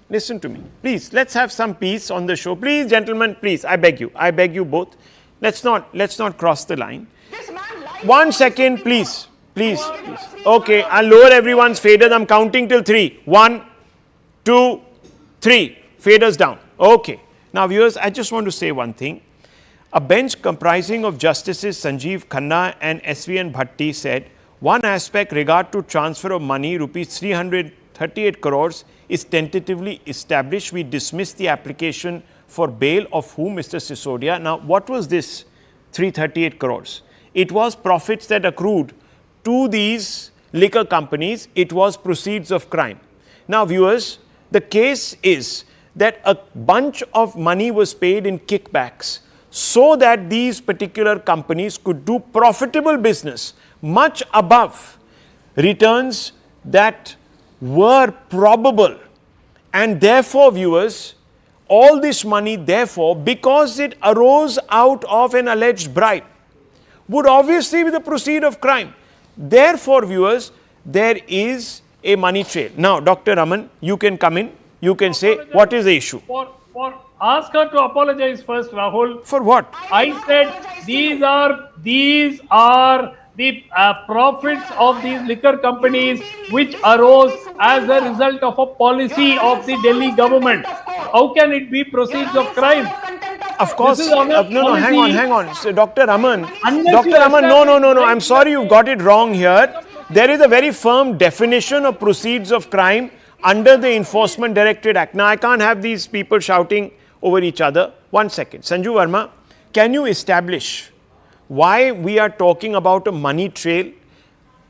Listen to me. Please, let's have some peace on the show. Please, gentlemen, please, I beg you both. Let's not cross the line. This man lied. 1 second, please. Okay, I'll lower everyone's faders. I'm counting till 3. 1, 2, 3. Faders down. Okay. Now, viewers, I just want to say one thing. A bench comprising of Justices Sanjeev Khanna and S.V.N. Bhatti said, one aspect regard to transfer of money, rupees 338 crores, is tentatively established. We dismiss the application for bail of whom? Mr. Sisodia. Now, what was this 338 crores? It was profits that accrued to these liquor companies. It was proceeds of crime. Now, viewers, the case is that a bunch of money was paid in kickbacks so that these particular companies could do profitable business much above returns that were probable. And therefore, viewers, all this money, therefore, because it arose out of an alleged bribe, would obviously be the proceed of crime. Therefore, viewers, there is a money trail. Now, Dr. Raman, you can come in. You can say, what is the issue? Ask her to apologize first, Rahul. For what? I said these are the profits of these liquor companies which arose as a result of a policy of the Delhi government. How can it be proceeds of crime? Of course. No, hang on. So, Dr. Raman, no. I'm sorry, you've got it wrong here. There is a very firm definition of proceeds of crime under the Enforcement Directorate Act. Now, I can't have these people shouting over each other. 1 second. Sanju Verma, can you establish why we are talking about a money trail?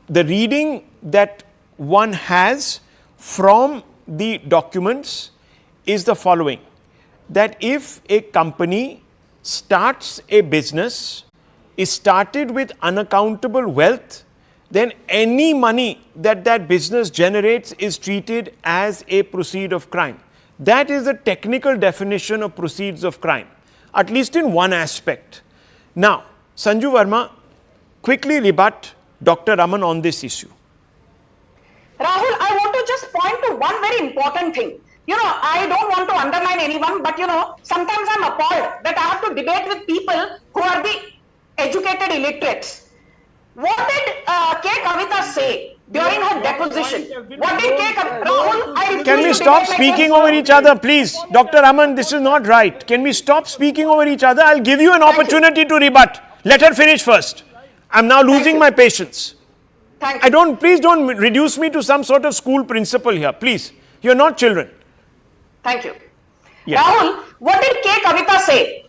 The reading that one has from the documents is the following, that if a company starts a business, is started with unaccountable wealth, then any money that that business generates is treated as a proceed of crime. That is the technical definition of proceeds of crime, at least in one aspect. Now, Sanju Verma, quickly rebut Dr. Raman on this issue. Rahul, I want to just point to one very important thing. I don't want to undermine anyone, but sometimes I'm appalled that I have to debate with people who are the educated illiterates. What did K. Kavita say during her deposition? What did K. Kavita... Rahul, I refuse Can we to stop debate like speaking this. over each other, please? Dr. Raman, this is not right. Can we stop speaking over each other? I'll give you an opportunity to rebut. Let her finish first. I'm now losing my patience. Thank you. Please don't reduce me to some sort of school principal here. Please. You're not children. Thank you. Yes. Rahul, what did K. Kavita say?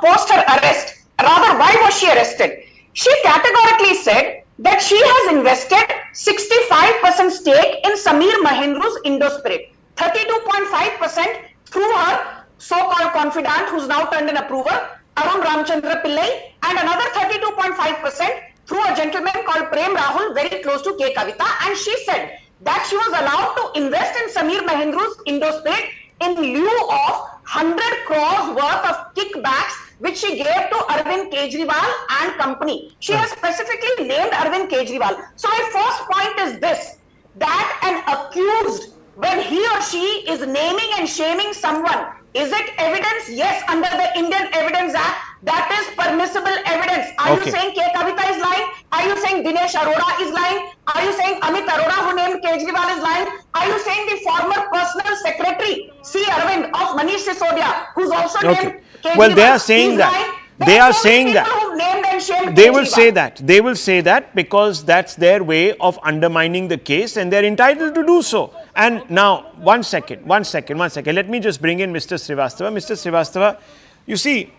Post her arrest. Rather, why was she arrested? She categorically said that she has invested 65% stake in Samir Mahendra's Indospirit, 32.5% through her so-called confidant who's now turned an approver, Arun Ramchandra Pillai, and another 32.5% through a gentleman called Prem Rahul, very close to K. Kavita. And she said that she was allowed to invest in Samir Mahendra's Indospirit in lieu of 100 crores worth of kickbacks which she gave to Arvind Kejriwal and company. She has specifically named Arvind Kejriwal. So my first point is this, that an accused, when he or she is naming and shaming someone, is it evidence? Yes, under the Indian Evidence Act, that is permissible evidence. Are you saying K. Kavita is lying? Are you saying Dinesh Arora is lying? Are you saying Amit Arora, who named Kejriwal, is lying? Are you saying the former personal secretary, C. Arvind, of Manish Sisodia, who's also named Kejriwal? Well, they are saying that. They are saying that. They will say that. They will say that because that's their way of undermining the case and they're entitled to do so. And now, one second. Let me just bring in Mr. Srivastava. Mr. Srivastava, you see,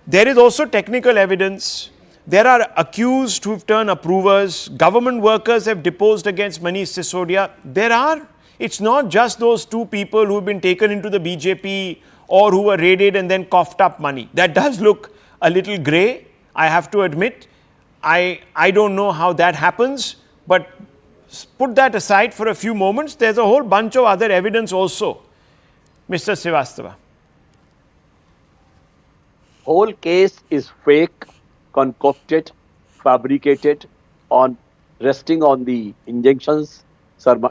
there is also technical evidence. There are accused who've turned approvers. Government workers have deposed against Manish Sisodia. It's not just those two people who've been taken into the BJP or who were raided and then coughed up money. That does look a little grey, I have to admit. I don't know how that happens, but put that aside for a few moments. There's a whole bunch of other evidence also. Mr. Srivastava. Whole case is fake, concocted, fabricated, resting on the injunctions,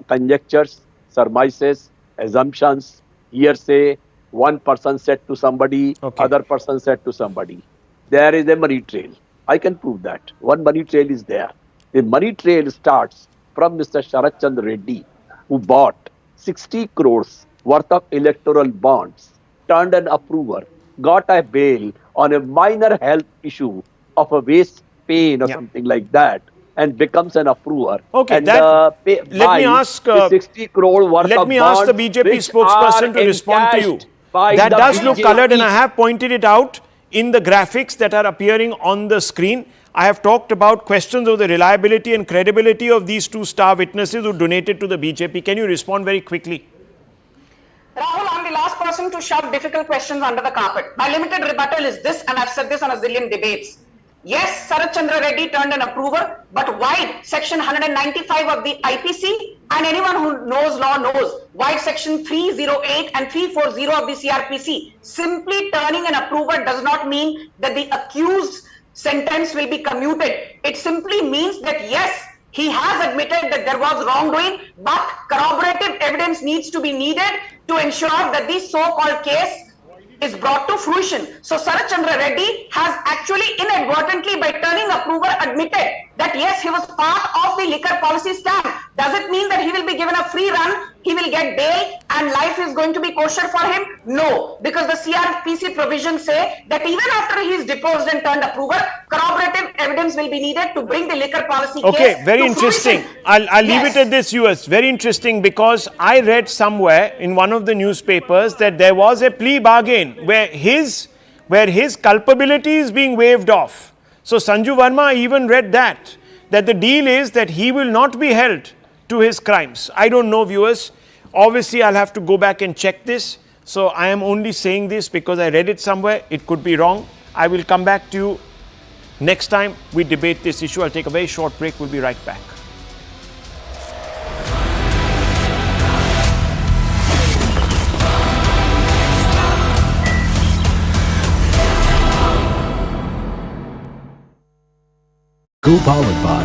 conjectures, surmises, assumptions, hearsay. One person said to somebody, other person said to somebody. There is a money trail. I can prove that. One money trail is there. The money trail starts from Mr. Sharat Chandra Reddy, who bought 60 crores worth of electoral bonds, turned an approver, got a bail on a minor health issue of a waist pain or something like that, and becomes an approver. And let me ask 60 crore worth let of me bonds ask the BJP spokesperson to respond to you. That does look coloured, and I have pointed it out in the graphics that are appearing on the screen. I have talked about questions of the reliability and credibility of these two star witnesses who donated to the BJP. Can you respond very quickly? Rahul, I'm the last person to shove difficult questions under the carpet. My limited rebuttal is this, and I've said this on a zillion debates. Yes, Sharat Chandra Reddy turned an approver, but why section 195 of the IPC, and anyone who knows law knows, why section 308 and 340 of the CRPC. Simply turning an approver does not mean that the accused sentence will be commuted. It simply means that yes, he has admitted that there was wrongdoing, but corroborative evidence needs to be needed to ensure that the so-called case is brought to fruition. So Sharat Chandra Reddy has actually inadvertently, by turning approver, admitted that yes, he was part of the liquor policy scam. Does it mean that he will be given a free run, he will get bail and life is going to be kosher for him? No, because the CRPC provisions say that even after he is deposed and turned approver, corroborative evidence will be needed to bring the liquor policy case very to interesting. fruition. I'll leave it at this, US. Very interesting, because I read somewhere in one of the newspapers that there was a plea bargain where his culpability is being waived off. So Sanju Verma even read that the deal is that he will not be held to his crimes. I don't know, viewers. Obviously, I'll have to go back and check this. So I am only saying this because I read it somewhere. It could be wrong. I will come back to you next time we debate this issue. I'll take a very short break. We'll be right back. Co-powered by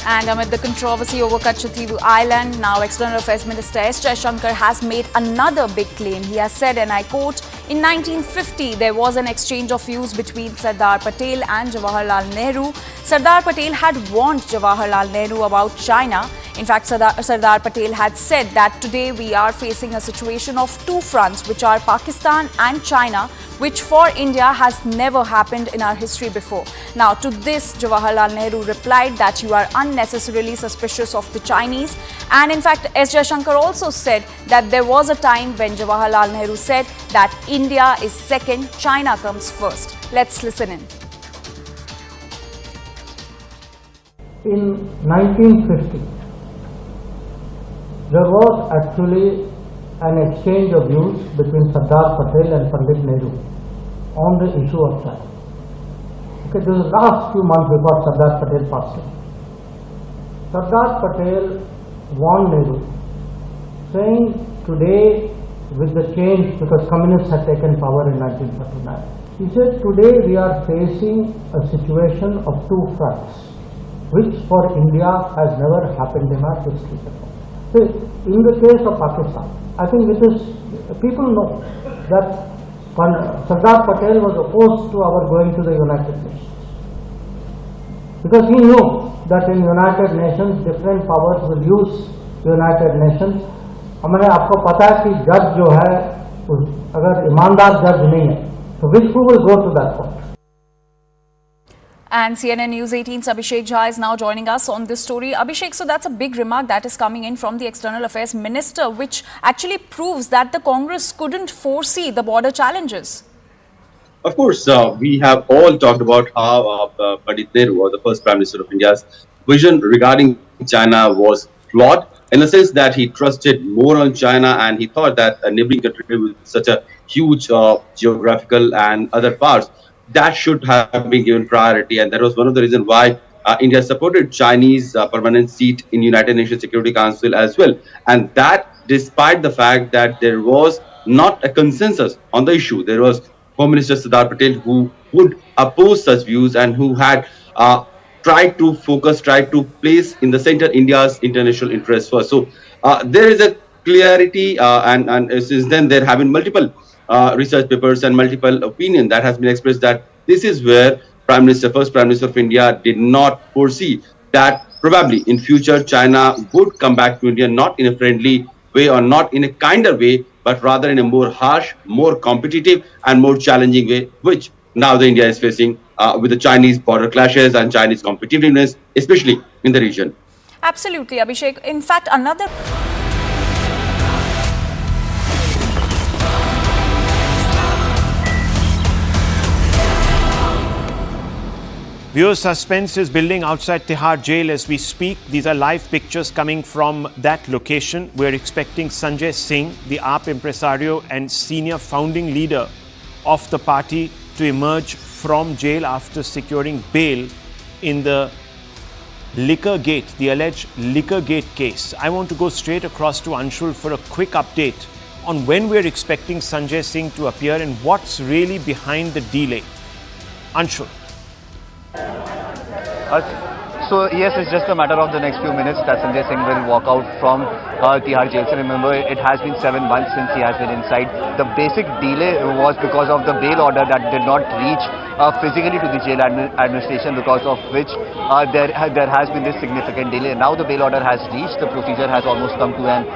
And amid the controversy over Kachchativu Island, now External Affairs Minister S. Jaishankar has made another big claim. He has said, and I quote, in 1950, there was an exchange of views between Sardar Patel and Jawaharlal Nehru. Sardar Patel had warned Jawaharlal Nehru about China. In fact, Sardar Patel had said that today we are facing a situation of two fronts, which are Pakistan and China, which for India has never happened in our history before. Now, to this, Jawaharlal Nehru replied that you are unnecessarily suspicious of the Chinese. And in fact, S. Jaishankar also said that there was a time when Jawaharlal Nehru said that India is second, China comes first. Let's listen in. In 1950, there was actually an exchange of views between Sardar Patel and Pandit Nehru on the issue of China. Okay, this is the last few months before Sardar Patel passed away. Sardar Patel warned Nehru, saying today with the change, because communists had taken power in 1949. He said, today we are facing a situation of two fronts, which for India has never happened in our history before. So in the case of Pakistan, I think it is, people know that Sardar Patel was opposed to our going to the United Nations, because he knew that in United Nations different powers will use United Nations. हमारे आपको पता है कि जज जो है अगर ईमानदार जज नहीं है तो who will go to that court? And CNN News 18's Abhishek Jha is now joining us on this story. Abhishek, so that's a big remark that is coming in from the External Affairs Minister, which actually proves that the Congress couldn't foresee the border challenges. Of course, we have all talked about how Pandit Nehru, the first Prime Minister of India's vision regarding China was flawed, in the sense that he trusted more on China and he thought that a neighboring country with such a huge geographical and other parts, that should have been given priority. And that was one of the reasons why India supported Chinese permanent seat in United Nations Security Council as well. And that despite the fact that there was not a consensus on the issue. There was Home Minister Sardar Patel who would oppose such views and who had tried to place in the center India's international interests first. So there is a clarity and since then there have been multiple research papers and multiple opinion that has been expressed that this is where first Prime Minister of India did not foresee that probably in future China would come back to India not in a friendly way or not in a kinder way, but rather in a more harsh, more competitive and more challenging way, which now the India is facing with the Chinese border clashes and Chinese competitiveness, especially in the region. Absolutely, Abhishek. In fact, another... Viewers, suspense is building outside Tihar jail as we speak. These are live pictures coming from that location. We're expecting Sanjay Singh, the AAP impresario and senior founding leader of the party, to emerge from jail after securing bail in the Liquor Gate, the alleged Liquor Gate case. I want to go straight across to Anshul for a quick update on when we're expecting Sanjay Singh to appear and what's really behind the delay. Anshul. So yes, it's just a matter of the next few minutes that Sanjay Singh will walk out from Tihar jail. So remember, it has been 7 months since he has been inside. The basic delay was because of the bail order that did not reach physically to the jail administration, because of which there has been this significant delay. Now the bail order has reached, the procedure has almost come to an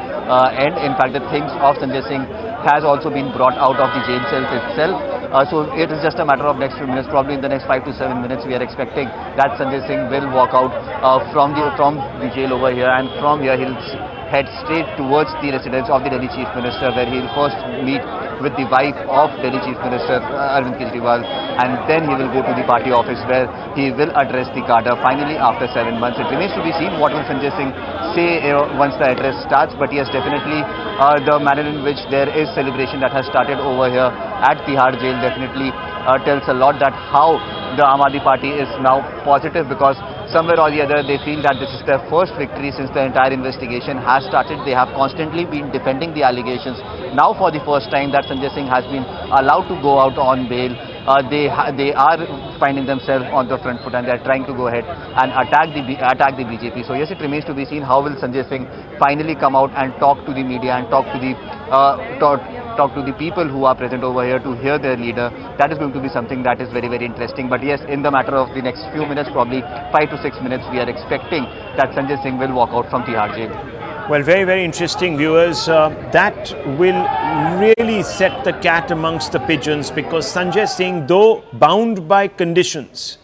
end. In fact, the things of Sanjay Singh has also been brought out of the jail cells itself. So it is just a matter of next few minutes, probably in the next 5 to 7 minutes we are expecting that Sanjay Singh will walk out from the jail over here, and from here he'll head straight towards the residence of the Delhi Chief Minister, where he'll first meet with the wife of Delhi Chief Minister Arvind Kejriwal, and then he will go to the party office where he will address the cadre. Finally, after 7 months, it remains to be seen what will Sanjay Singh say once the address starts. But yes, definitely the manner in which there is celebration that has started over here at Tihar jail definitely tells a lot that how the Aam Aadmi Party is now positive, because somewhere or the other they feel that this is their first victory since the entire investigation has started. They have constantly been defending the allegations. Now for the first time that Sanjay Singh has been allowed to go out on bail, they are finding themselves on the front foot and they are trying to go ahead and attack the BJP. So yes, it remains to be seen how will Sanjay Singh finally come out and talk to the media and talk to the people who are present over here to hear their leader. That is going to be something that is very, very interesting. But yes, in the matter of the next few minutes, probably 5 to 6 minutes, we are expecting that Sanjay Singh will walk out from Tihar jail. Well, very, very interesting, viewers. That will really set the cat amongst the pigeons, because Sanjay Singh, though bound by conditions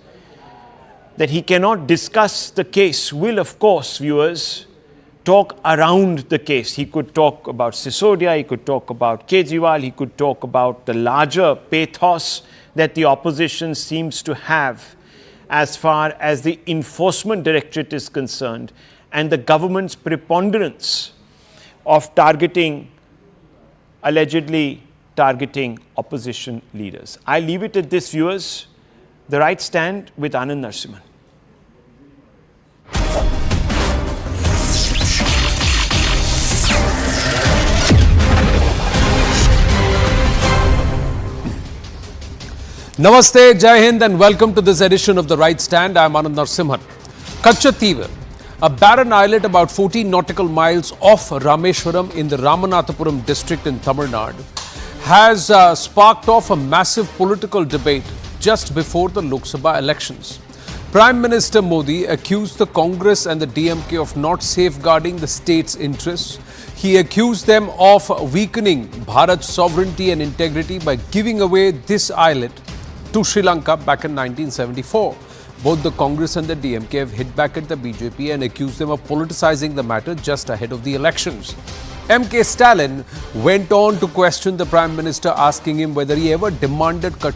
that he cannot discuss the case, will, of course, viewers, talk around the case. He could talk about Sisodia, he could talk about Kejriwal, he could talk about the larger pathos that the opposition seems to have as far as the enforcement directorate is concerned, and the government's preponderance of allegedly targeting opposition leaders. I leave it at this, viewers. The Right Stand with Anand Narasimhan. Namaste, Jai Hind, and welcome to this edition of The Right Stand. I'm Anand Narsimhan. Kachativar, a barren islet about 14 nautical miles off Rameshwaram in the Ramanathapuram district in Tamil Nadu, has sparked off a massive political debate just before the Lok Sabha elections. Prime Minister Modi accused the Congress and the DMK of not safeguarding the state's interests. He accused them of weakening Bharat's sovereignty and integrity by giving away this islet to Sri Lanka back in 1974. Both the Congress and the DMK have hit back at the BJP and accused them of politicizing the matter just ahead of the elections. MK Stalin went on to question the Prime Minister, asking him whether he ever demanded